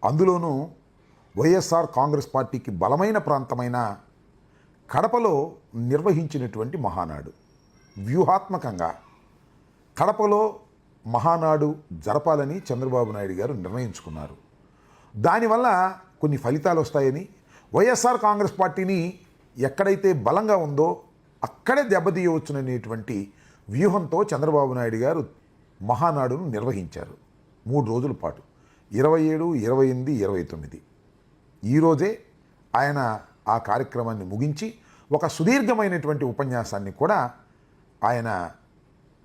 అందులోనూ వైఎస్ఆర్ కాంగ్రెస్ పార్టీకి బలమైన ప్రాంతమైన కడపలో నిర్వహించినటువంటి మహానాడు. వ్యూహాత్మకంగా కడపలో మహానాడు జరపాలని చంద్రబాబు నాయుడు గారు నిర్ణయించుకున్నారు. దానివల్ల కొన్ని ఫలితాలు వస్తాయని, వైఎస్ఆర్ కాంగ్రెస్ పార్టీని ఎక్కడైతే బలంగా ఉందో అక్కడే దెబ్బతీయవచ్చుననేటువంటి వ్యూహంతో చంద్రబాబు నాయుడు గారు మహానాడును నిర్వహించారు 3 రోజుల పాటు, 27, 28, 29. ఈరోజే ఆయన ఆ కార్యక్రమాన్ని ముగించి ఒక సుదీర్ఘమైనటువంటి ఉపన్యాసాన్ని కూడా ఆయన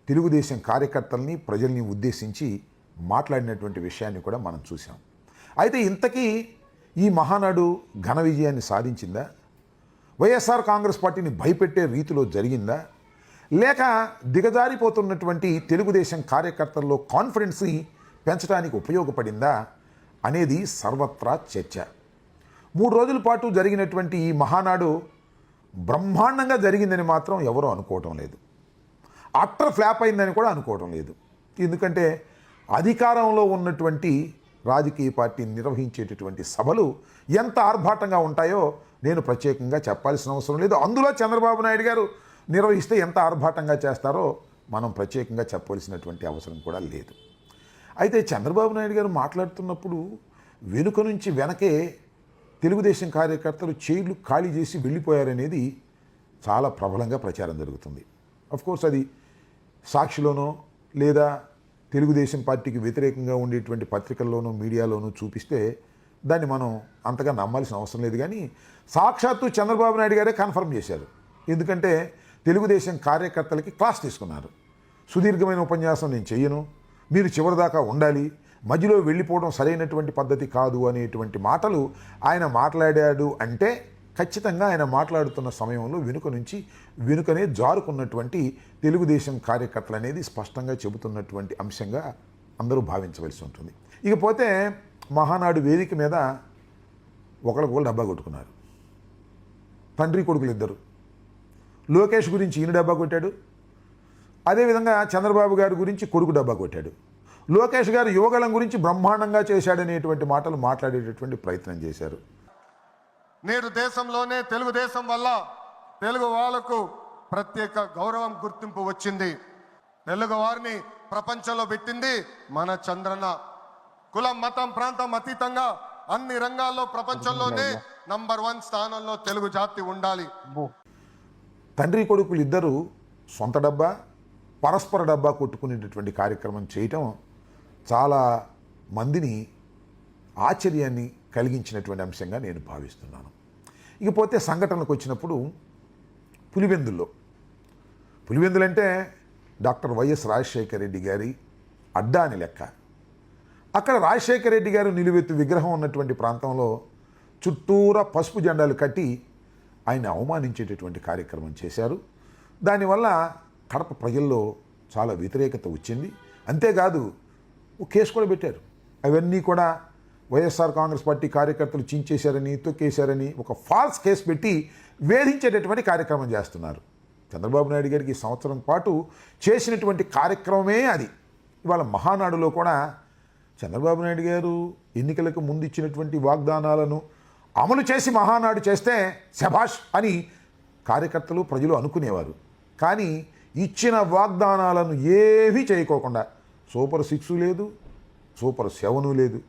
తెలుగుదేశం కార్యకర్తల్ని ప్రజల్ని ఉద్దేశించి మాట్లాడినటువంటి విషయాన్ని కూడా మనం చూసాం. అయితే ఇంతకీ ఈ మహానాడు ఘన విజయాన్ని సాధించిందా? వైఎస్ఆర్ కాంగ్రెస్ పార్టీని భయపెట్టే రీతిలో జరిగిందా? లేక దిగజారిపోతున్నటువంటి తెలుగుదేశం కార్యకర్తల్లో కాన్ఫిడెన్స్ని పెంచడానికి ఉపయోగపడిందా అనేది సర్వత్రా చర్చ. 3 రోజుల పాటు జరిగినటువంటి ఈ మహానాడు బ్రహ్మాండంగా జరిగిందని మాత్రం ఎవరూ అనుకోవటం లేదు. అట్టర్ ఫ్లాప్ అయిందని కూడా అనుకోవటం లేదు. ఎందుకంటే అధికారంలో ఉన్నటువంటి రాజకీయ పార్టీ నిర్వహించేటటువంటి సభలు ఎంత ఆర్భాటంగా ఉంటాయో నేను ప్రత్యేకంగా చెప్పాల్సిన అవసరం లేదు. అందులో చంద్రబాబు నాయుడు గారు నిర్వహిస్తే ఎంత ఆర్భాటంగా చేస్తారో మనం ప్రత్యేకంగా చెప్పవలసినటువంటి అవసరం కూడా లేదు. అయితే చంద్రబాబు నాయుడు గారు మాట్లాడుతున్నప్పుడు వెనుక నుంచి వెనకే తెలుగుదేశం కార్యకర్తలు చైర్లు ఖాళీ చేసి వెళ్ళిపోయారనేది చాలా ప్రబలంగా ప్రచారం జరుగుతుంది. అఫ్కోర్స్ అది సాక్షిలోనో లేదా తెలుగుదేశం పార్టీకి వ్యతిరేకంగా ఉండేటువంటి పత్రికల్లోనూ మీడియాలోనూ చూపిస్తే దాన్ని మనం అంతగా నమ్మాల్సిన అవసరం లేదు. కానీ సాక్షాత్తు చంద్రబాబు నాయుడు గారే కన్ఫర్మ్ చేశారు. ఎందుకంటే తెలుగుదేశం కార్యకర్తలకి క్లాస్ తీసుకున్నారు. సుదీర్ఘమైన ఉపన్యాసం నేను చెయ్యను, మీరు చివరిదాకా ఉండాలి, మధ్యలో వెళ్ళిపోవడం సరైనటువంటి పద్ధతి కాదు అనేటువంటి మాటలు ఆయన మాట్లాడాడు. అంటే ఖచ్చితంగా ఆయన మాట్లాడుతున్న సమయంలో వెనుకనే జారుకున్నటువంటి తెలుగుదేశం కార్యకర్తలు అనేది స్పష్టంగా చెబుతున్నటువంటి అంశంగా అందరూ భావించవలసి ఉంటుంది. ఇకపోతే మహానాడు వేదిక మీద ఒకళ్ళు డబ్బా కొట్టుకున్నారు. తండ్రి కొడుకులు ఇద్దరు. లోకేష్ గురించి ఈయన డబ్బా కొట్టాడు, అదేవిధంగా చంద్రబాబు గారి గురించి కొడుకు డబ్బా కొట్టాడు. లోకేష్ గారు యువగళం గురించి బ్రహ్మాండంగా చేశాడనేటువంటి మాటలు మాట్లాడేటటువంటి ప్రయత్నం చేశారు. నేడు దేశంలోనే తెలుగుదేశం వల్ల తెలుగు వాళ్ళకు ప్రత్యేక గౌరవం గుర్తింపు వచ్చింది. తెలుగు వారిని ప్రపంచంలో పెట్టింది మన చంద్రన్న. కులం మతం ప్రాంతం అతీతంగా అన్ని రంగాల్లో ప్రపంచంలోనే నంబర్ 1 స్థానంలో తెలుగు జాతి ఉండాలి. తండ్రి కొడుకులు ఇద్దరు సొంత డబ్బా పరస్పర డబ్బా కొట్టుకునేటటువంటి కార్యక్రమం చేయటం చాలా మందిని ఆశ్చర్యాన్ని కలిగించినటువంటి అంశంగా నేను భావిస్తున్నాను. ఇకపోతే సంఘటనలకు వచ్చినప్పుడు పులివెందులంటే డాక్టర్ వైఎస్ రాజశేఖర రెడ్డి గారి అడ్డా అని లెక్క. అక్కడ రాజశేఖర రెడ్డి గారు నిలువెత్తు విగ్రహం ఉన్నటువంటి ప్రాంతంలో చుట్టూరా పసుపు జెండాలు కట్టి ఆయన అవమానించేటటువంటి కార్యక్రమం చేశారు. దానివల్ల కడప ప్రజల్లో చాలా వ్యతిరేకత వచ్చింది. అంతేకాదు ఒక కేసు కూడా పెట్టారు. అవన్నీ కూడా వైఎస్ఆర్ కాంగ్రెస్ పార్టీ కార్యకర్తలు చించేశారని తొక్కేశారని ఒక ఫాల్స్ కేసు పెట్టి వేధించేటటువంటి కార్యక్రమం చేస్తున్నారు. చంద్రబాబు నాయుడు గారికి ఈ సంవత్సరం పాటు చేసినటువంటి కార్యక్రమమే అది. ఇవాళ మహానాడులో కూడా చంద్రబాబు నాయుడు గారు ఎన్నికలకు ముందు ఇచ్చినటువంటి వాగ్దానాలను అమలు చేసి మహానాడు చేస్తే శభాష్ అని కార్యకర్తలు ప్రజలు అనుకునేవారు. కానీ ఇచ్చిన వాగ్దానాలను ఏమీ చేయకోకుండా సూపర్ 6 లేదు, సూపర్ 7 లేదు,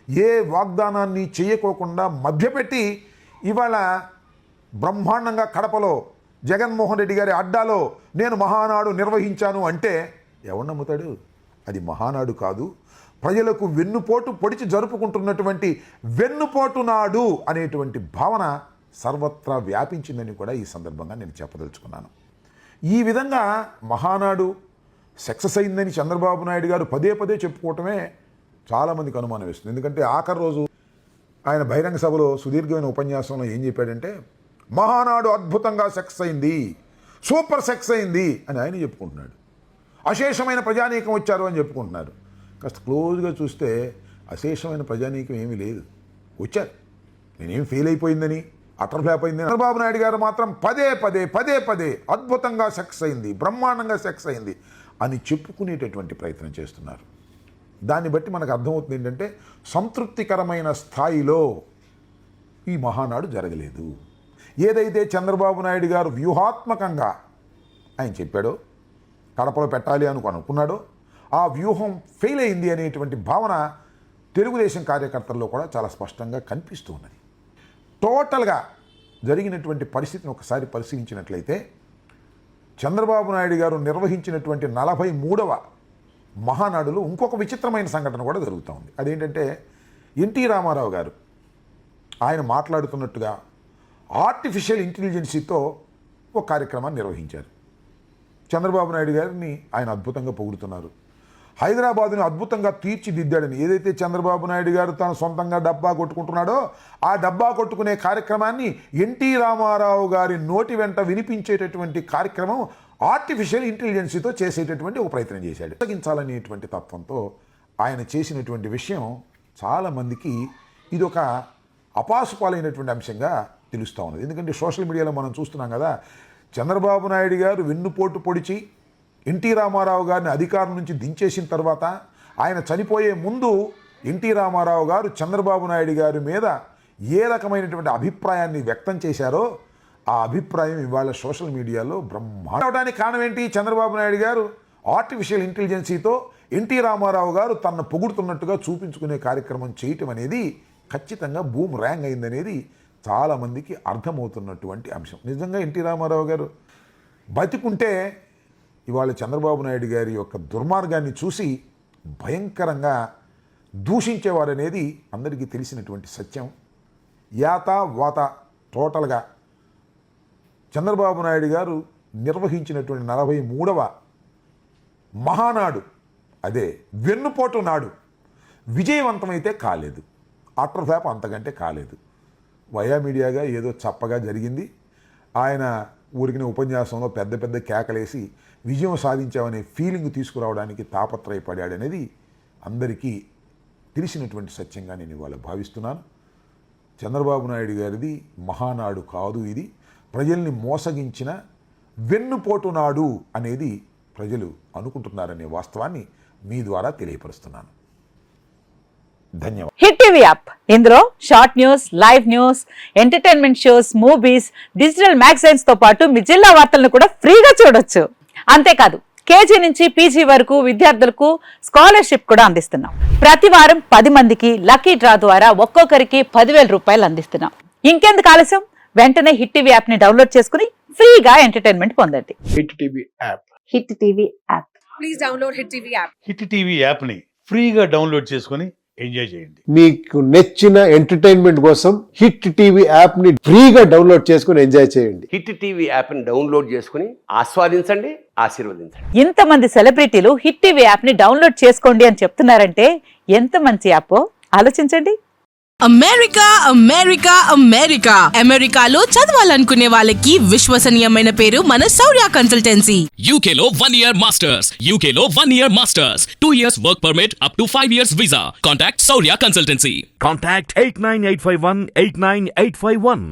ఏ వాగ్దానాన్ని చేయకోకుండా మభ్యపెట్టి ఇవాళ బ్రహ్మాండంగా కడపలో జగన్మోహన్ రెడ్డి గారి అడ్డాలో నేను మహానాడు నిర్వహించాను అంటే ఎవరు నమ్ముతాడు? అది మహానాడు కాదు, ప్రజలకు వెన్నుపోటు పొడిచి జరుపుకుంటున్నటువంటి వెన్నుపోటు నాడు అనేటువంటి భావన సర్వత్రా వ్యాపించిందని కూడా ఈ సందర్భంగా నేను చెప్పదలుచుకున్నాను. ఈ విధంగా మహానాడు సక్సెస్ అయిందని చంద్రబాబు నాయుడు గారు పదే చెప్పుకోవటమే చాలామందికి అనుమానం వేస్తుంది. ఎందుకంటే ఆఖరి రోజు ఆయన బహిరంగ సభలో సుదీర్ఘమైన ఉపన్యాసంలో ఏం చెప్పాడంటే మహానాడు అద్భుతంగా సక్సెస్ అయింది, సూపర్ సక్సెస్ అయింది అని ఆయన చెప్పుకుంటున్నాడు. అశేషమైన ప్రజానీకం వచ్చారు అని చెప్పుకుంటున్నారు. కాస్త క్లోజ్గా చూస్తే అశేషమైన ప్రజానీకం ఏమీ లేదు, వచ్చారు. నేనేం ఫెయిల్ అయిపోయిందని అటర్ ఫ్లాప్ అయింది. చంద్రబాబు నాయుడు గారు మాత్రం పదే అద్భుతంగా సక్సెస్ అయింది, బ్రహ్మాండంగా సక్సెస్ అయింది అని చెప్పుకునేటటువంటి ప్రయత్నం చేస్తున్నారు. దాన్ని బట్టి మనకు అర్థమవుతుంది ఏంటంటే సంతృప్తికరమైన స్థాయిలో ఈ మహానాడు జరగలేదు. ఏదైతే చంద్రబాబు నాయుడు గారు వ్యూహాత్మకంగా ఆయన చెప్పాడో కడపలో పెట్టాలి అనుకున్నాడో ఆ వ్యూహం ఫెయిల్ అయింది అనేటువంటి భావన తెలుగుదేశం కార్యకర్తల్లో కూడా చాలా స్పష్టంగా కనిపిస్తూ ఉన్నది. టోటల్గా జరిగినటువంటి పరిస్థితిని ఒకసారి పరిశీలించినట్లయితే చంద్రబాబు నాయుడు గారు నిర్వహించినటువంటి 43వ మహానాడులో ఇంకొక విచిత్రమైన సంఘటన కూడా జరుగుతూ ఉంది. అదేంటంటే ఎన్టీ రామారావు గారు ఆయన మాట్లాడుతున్నట్టుగా ఆర్టిఫిషియల్ ఇంటెలిజెన్సీతో ఒక కార్యక్రమాన్ని నిర్వహించారు. చంద్రబాబు నాయుడు గారిని ఆయన అద్భుతంగా పొగుడుతున్నారు. హైదరాబాదుని అద్భుతంగా తీర్చిదిద్దాడని ఏదైతే చంద్రబాబు నాయుడు గారు తను సొంతంగా డబ్బా కొట్టుకుంటున్నాడో ఆ డబ్బా కొట్టుకునే కార్యక్రమాన్ని ఎన్టీ రామారావు గారి నోటి వెంట వినిపించేటటువంటి కార్యక్రమం ఆర్టిఫిషియల్ ఇంటెలిజెన్సీతో చేసేటటువంటి ఒక ప్రయత్నం చేశాడు. తగ్గించాలనేటువంటి తత్వంతో ఆయన చేసినటువంటి విషయం చాలామందికి ఇదొక అపాసుపాలైనటువంటి అంశంగా తెలుస్తూ ఉన్నది. ఎందుకంటే సోషల్ మీడియాలో మనం చూస్తున్నాం కదా, చంద్రబాబు నాయుడు గారు వెన్నుపోటు పొడిచి ఎన్టీ రామారావు గారిని అధికారం నుంచి దించేసిన తర్వాత ఆయన చనిపోయే ముందు ఎన్టీ రామారావు గారు చంద్రబాబు నాయుడు గారి మీద ఏ రకమైనటువంటి అభిప్రాయాన్ని వ్యక్తం చేశారో ఆ అభిప్రాయం ఇవాళ సోషల్ మీడియాలో బ్రహ్మాండం అవడానికి కారణం ఏంటి? చంద్రబాబు నాయుడు గారు ఆర్టిఫిషియల్ ఇంటెలిజెన్సీతో ఎన్టీ రామారావు గారు తనను పొగుడుతున్నట్టుగా చూపించుకునే కార్యక్రమం చేయటం అనేది ఖచ్చితంగా బూమ్ ర్యాంగ్ అయిందనేది చాలామందికి అర్థమవుతున్నటువంటి అంశం. నిజంగా ఎన్టీ రామారావు గారు బతికుంటే ఇవాళ చంద్రబాబు నాయుడు గారి యొక్క దుర్మార్గాన్ని చూసి భయంకరంగా దూషించేవారనేది అందరికీ తెలిసినటువంటి సత్యం. యాత వాత టోటల్గా చంద్రబాబు నాయుడు గారు నిర్వహించినటువంటి 43వ మహానాడు, అదే వెన్నుపోటు నాడు విజయవంతమైతే కాలేదు. అటర్ ఫ్లాప్ అంతకంటే కాలేదు. వయా మీడియాగా ఏదో చప్పగా జరిగింది. ఆయన ఊరికిన ఉపన్యాసంలో పెద్ద పెద్ద కేకలేసి విజయం సాధించామనే ఫీలింగ్ తీసుకురావడానికి తాపత్రయపడాడనేది అందరికీ తెలిసినటువంటి సత్యంగా నేను ఇవాళ భావిస్తున్నాను. చంద్రబాబు నాయుడు గారిది మహానాడు కాదు, ఇది ప్రజల్ని మోసగించిన వెన్నుపోటు నాడు అనేది ప్రజలు అనుకుంటున్నారనే వాస్తవాన్ని మీ ద్వారా తెలియపరుస్తున్నాను. ధన్యవాదాలు. హిట్ టీవీ యాప్, ఇందులో short news, live news, entertainment shows, movies, digital magazines తో పాటు మీ జిల్లా వార్తలను కూడా ఫ్రీగా చూడొచ్చు. అంతేకాదు కేజీ నుంచి పీజీ వరకు విద్యార్థులకు స్కాలర్షిప్ కూడా అందిస్తున్నాం. ప్రతి వారం 10 మందికి లక్కీ డ్రా ద్వారా ఒక్కొక్కరికి 10,000 రూపాయలు అందిస్తున్నాం. ఇంకెందుకు ఆలస్యం, వెంటనే హిట్ టీవీ యాప్ ని డౌన్లోడ్ చేసుకుని ఫ్రీగా ఎంటర్టైన్మెంట్ పొందండి. Hit TV app. Hit TV app. Please download hit TV app. Hit TV app ని ఫ్రీగా డౌన్లోడ్ చేసుకొని ఎంజాయ్ చేయండి. మీకు నచ్చిన ఎంటర్టైన్మెంట్ కోసం హిట్ టీవీ యాప్ ని ఫ్రీగా డౌన్లోడ్ చేసుకుని ఎంజాయ్ చేయండి. హిట్ టీవీ యాప్ ని డౌన్లోడ్ చేసుకుని ఆస్వాదించండి, ఆశీర్వదించండి. ఇంతమంది సెలబ్రిటీలు హిట్ టీవీ యాప్ ని డౌన్లోడ్ చేసుకోండి అని చెప్తున్నారంటే ఎంత మంచి యాప్ ఆలోచించండి. అమెరికా అమెరికా అమెరికా అమెరికాలో చదవాలనుకునే వాళ్ళకి విశ్వసనీయమైన పేరు మన శౌర్య కన్సల్టెన్సీ. UK లో 1 year masters. UK లో 1 year masters. 2 years work permit up to 5 years visa. Contact Saurya Consultancy. Contact 89851 89851.